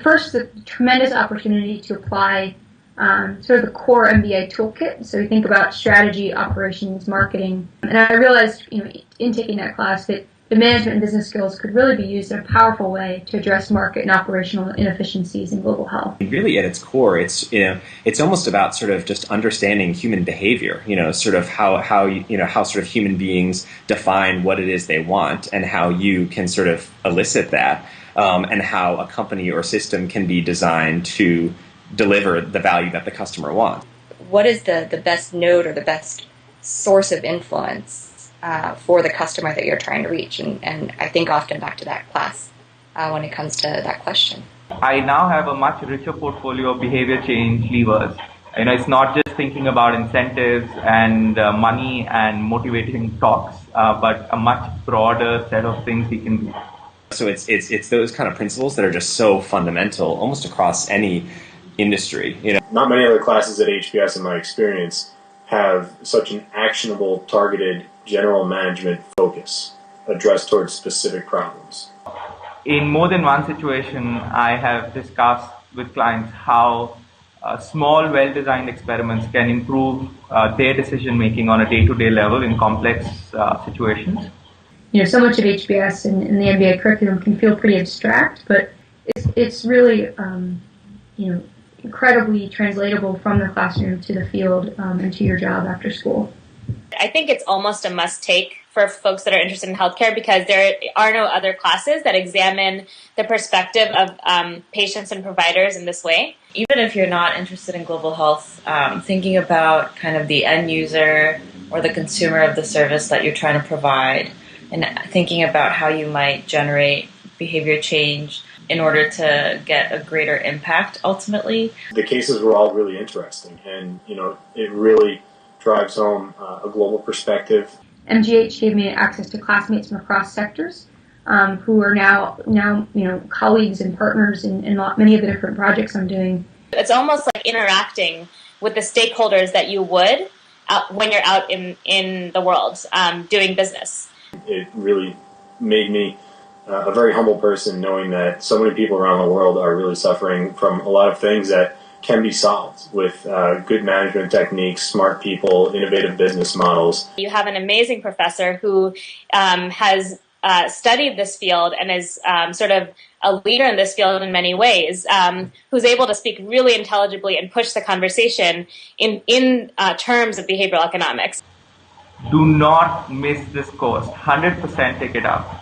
First, the tremendous opportunity to apply sort of the core MBA toolkit. So we think about strategy, operations, marketing. And I realized, in taking that class that the management and business skills could really be used in a powerful way to address market and operational inefficiencies in global health. Really, at its core, it's almost about sort of just understanding human behavior. Sort of how sort of human beings define what it is they want, and how you can sort of elicit that, and how a company or system can be designed to deliver the value that the customer wants. What is the best node or the best source of influence for the customer that you're trying to reach? And I think often back to that class when it comes to that question. I now have a much richer portfolio of behavior change levers. It's not just thinking about incentives and money and motivating talks, but a much broader set of things we can do. So it's those kind of principles that are just so fundamental almost across any industry. Not many other classes at HBS in my experience have such an actionable, targeted, general management focus addressed towards specific problems. In more than one situation, I have discussed with clients how small, well-designed experiments can improve their decision-making on a day-to-day level in complex situations. So much of HBS and the MBA curriculum can feel pretty abstract, but it's really, incredibly translatable from the classroom to the field and to your job after school. I think it's almost a must-take for folks that are interested in healthcare, because there are no other classes that examine the perspective of patients and providers in this way. Even if you're not interested in global health, thinking about kind of the end user or the consumer of the service that you're trying to provide, and thinking about how you might generate behavior change in order to get a greater impact ultimately. The cases were all really interesting, and it really drives home a global perspective. MGH gave me access to classmates from across sectors who are now colleagues and partners in many of the different projects I'm doing. It's almost like interacting with the stakeholders that you would when you're out in the world doing business. It really made me a very humble person, knowing that so many people around the world are really suffering from a lot of things that can be solved with good management techniques, smart people, innovative business models. You have an amazing professor who has studied this field and is sort of a leader in this field in many ways, who's able to speak really intelligibly and push the conversation in terms of behavioral economics. Do not miss this course. 100% take it up.